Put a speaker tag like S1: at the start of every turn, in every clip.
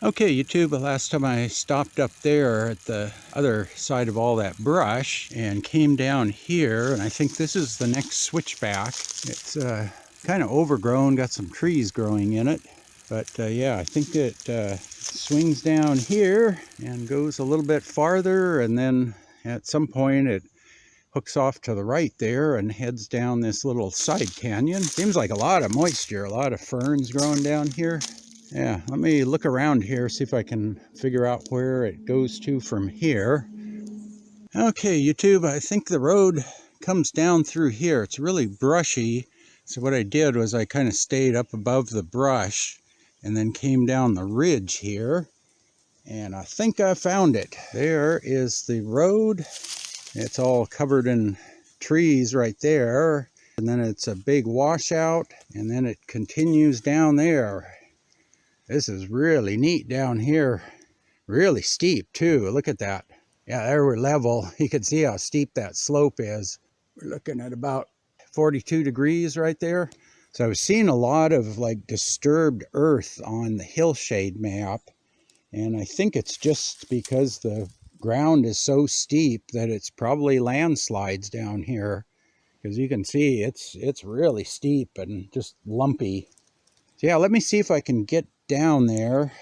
S1: Okay, YouTube, the last time I stopped up there at the other side of all that brush and came down here, and I think this is the next switchback. It's kind of overgrown, got some trees growing in it. But yeah, I think it swings down here and goes a little bit farther, and then at some point it hooks off to the right there and heads down this little side canyon. Seems like a lot of moisture, a lot of ferns growing down here. Yeah, let me look around here, see if I can figure out where it goes to from here. Okay, YouTube, I think the road comes down through here. It's really brushy. So what I did was I kind of stayed up above the brush and then came down the ridge here. And I think I found it. There is the road. It's all covered in trees right there. And then it's a big washout, and then it continues down there. This is really neat down here. Really steep too. Look at that. Yeah, there we're level. You can see how steep that slope is. We're looking at about 42 degrees right there. So I was seeing a lot of like disturbed earth on the hillshade map. And I think it's just because the ground is so steep that it's probably landslides down here. Because you can see it's really steep and just lumpy. So yeah, let me see if I can get down there.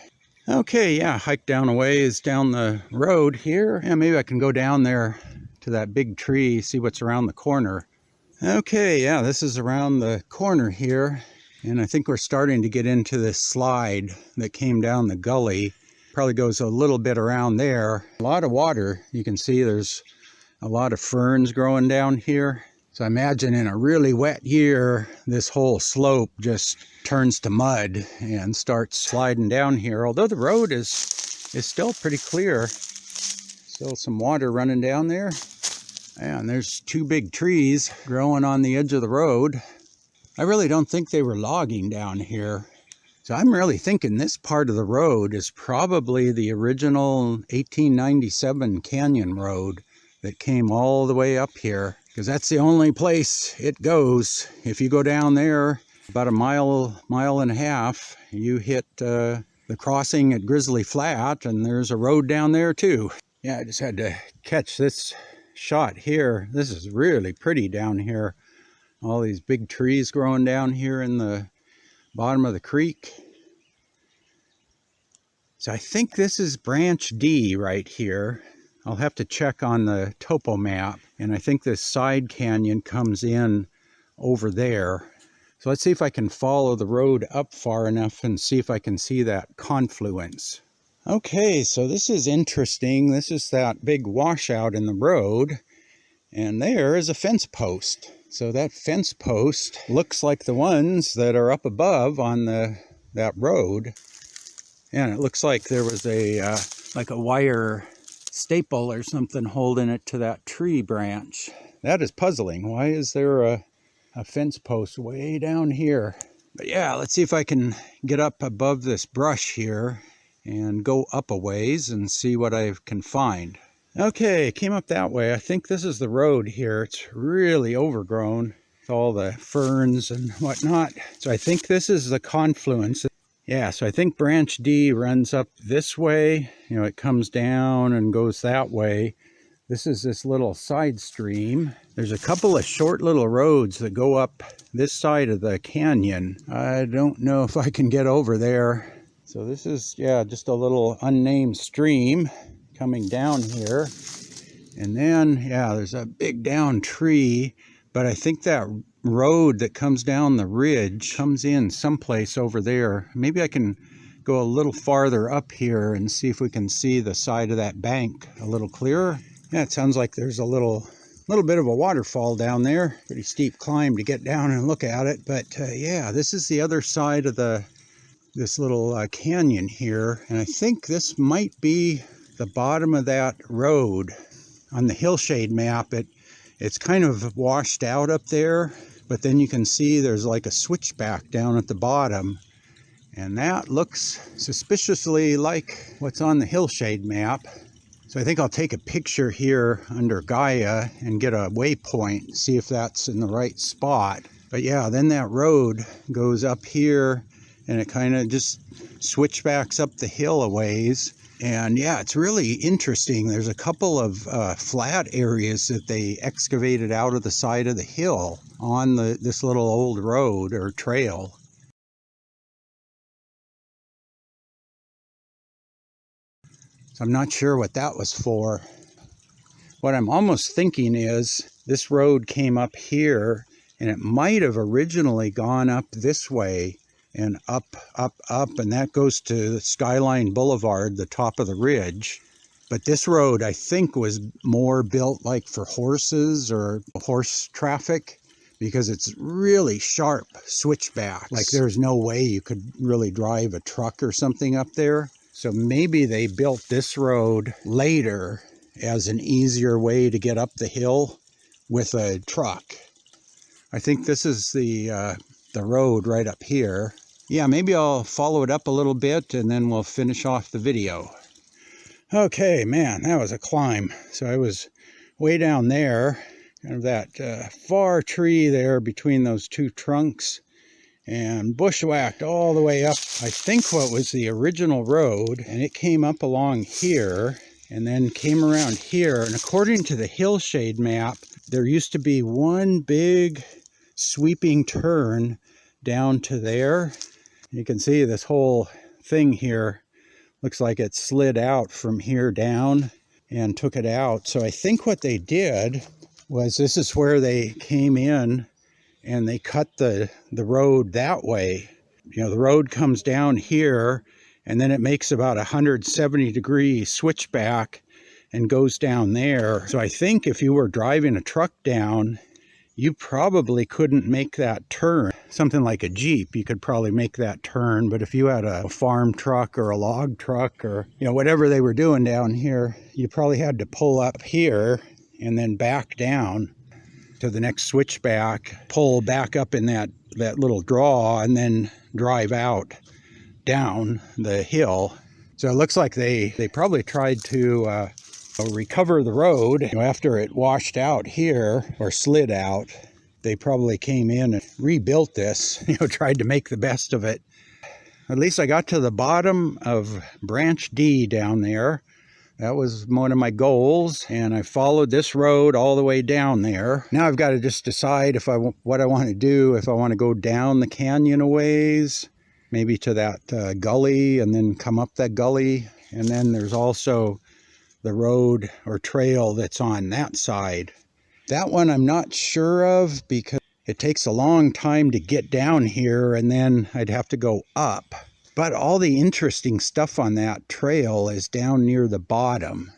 S1: Okay, yeah, hike down a ways down the road here. Yeah, maybe I can go down there to that big tree, see what's around the corner. Okay, yeah, this is around the corner here. And I think we're starting to get into this slide that came down the gully. Probably goes a little bit around there. A lot of water. You can see there's a lot of ferns growing down here. So I imagine in a really wet year, this whole slope just turns to mud and starts sliding down here. Although the road is still pretty clear. Still some water running down there. And there's two big trees growing on the edge of the road. I really don't think they were logging down here. So I'm really thinking this part of the road is probably the original 1897 canyon road that came all the way up here. Because that's the only place it goes. If you go down there about a mile and a half, you hit the crossing at Grizzly Flat, and there's a road down there too. Yeah, I just had to catch this shot here. This is really pretty down here. All these big trees growing down here in the bottom of the creek. So I think this is branch D right here. I'll have to check on the topo map, and I think this side canyon comes in over there. So let's see if I can follow the road up far enough and see if I can see that confluence. Okay, so this is interesting. This is that big washout in the road, and there is a fence post. So that fence post looks like the ones that are up above on that road. And it looks like there was a wire staple or something holding it to that tree branch. That is puzzling. Why is there a fence post way down here? But yeah, let's see if I can get up above this brush here and go up a ways and see what I can find. Okay, came up that way. I think this is the road here. It's really overgrown with all the ferns and whatnot. So I think this is the confluence. Yeah, so I think branch D runs up this way. You know, it comes down and goes that way. This is this little side stream. There's a couple of short little roads that go up this side of the canyon. I don't know if I can get over there. So this is, yeah, just a little unnamed stream coming down here. And then, yeah, there's a big down tree. But I think that road that comes down the ridge comes in someplace over there. Maybe I can go a little farther up here and see if we can see the side of that bank a little clearer. Yeah, it sounds like there's a little bit of a waterfall down there. Pretty steep climb to get down and look at it. But yeah, this is the other side of this little canyon here. And I think this might be the bottom of that road. On the hillshade map, it's kind of washed out up there, but then you can see there's like a switchback down at the bottom, and that looks suspiciously like what's on the hillshade map. So I think I'll take a picture here under Gaia and get a waypoint, see if that's in the right spot. But yeah, then that road goes up here and it kind of just switchbacks up the hill a ways. And yeah, it's really interesting. There's a couple of flat areas that they excavated out of the side of the hill on this little old road or trail. So I'm not sure what that was for. What I'm almost thinking is this road came up here, and it might have originally gone up this way and up, and that goes to Skyline Blvd, the top of the ridge. But this road, I think, was more built like for horses or horse traffic, because it's really sharp switchbacks. Like there's no way you could really drive a truck or something up there. So maybe they built this road later as an easier way to get up the hill with a truck. I think this is the road right up here. Yeah, maybe I'll follow it up a little bit and then we'll finish off the video. Okay, man, that was a climb. So I was way down there, kind of that far tree there between those two trunks, and bushwhacked all the way up, I think what was the original road, and it came up along here and then came around here. And according to the hillshade map, there used to be one big sweeping turn down to there. You can see this whole thing here looks like it slid out from here down and took it out. So I think what they did was, this is where they came in and they cut the road that way. You know, the road comes down here and then it makes about a 170-degree switchback and goes down there. So I think if you were driving a truck down, you probably couldn't make that turn. Something like a Jeep, you could probably make that turn. But if you had a farm truck or a log truck or, you know, whatever they were doing down here, you probably had to pull up here and then back down to the next switchback, pull back up in that little draw, and then drive out down the hill. So it looks like they probably tried to recover the road. You know, after it washed out here or slid out, they probably came in and rebuilt this, you know, tried to make the best of it. At least I got to the bottom of branch D down there. That was one of my goals, and I followed this road all the way down there. Now I've got to just decide what I want to do, if I want to go down the canyon a ways, maybe to that gully and then come up that gully. And then there's also the road or trail that's on that side. That one I'm not sure of because it takes a long time to get down here, and then I'd have to go up. But all the interesting stuff on that trail is down near the bottom.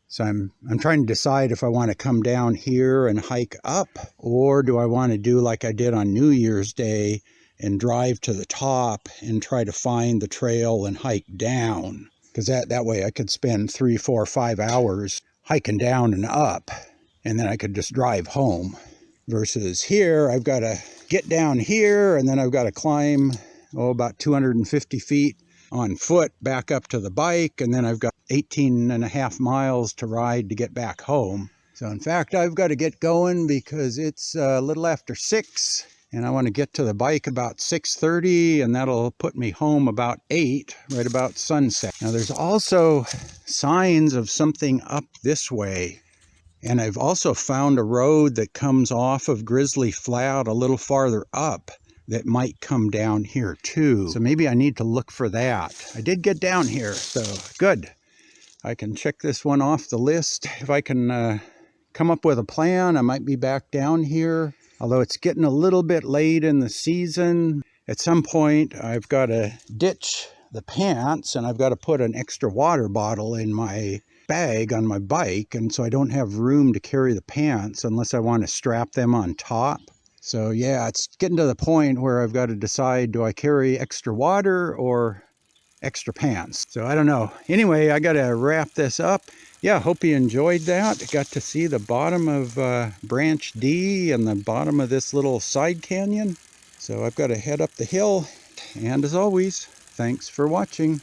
S1: So I'm trying to decide if I want to come down here and hike up, or do I want to do like I did on New Year's Day and drive to the top and try to find the trail and hike down. Because that way I could spend 3, 4, 5 hours hiking down and up, and then I could just drive home. Versus here, I've got to get down here, and then I've got to climb about 250 feet on foot back up to the bike, and then I've got 18.5 miles to ride to get back home. So in fact, I've got to get going because it's a little after 6, and I want to get to the bike about 6:30, and that'll put me home about 8, right about sunset. Now there's also signs of something up this way, and I've also found a road that comes off of Grizzly Flat a little farther up that might come down here too. So maybe I need to look for that. I did get down here, so good. I can check this one off the list. If I can come up with a plan, I might be back down here. Although it's getting a little bit late in the season. At some point, I've got to ditch the pants, and I've got to put an extra water bottle in my bag on my bike, and so I don't have room to carry the pants unless I want to strap them on top. So yeah, it's getting to the point where I've got to decide, do I carry extra water or extra pants? So I don't know. Anyway, I got to wrap this up. Yeah, hope you enjoyed that. Got to see the bottom of branch D and the bottom of this little side canyon. So I've got to head up the hill. And as always, thanks for watching.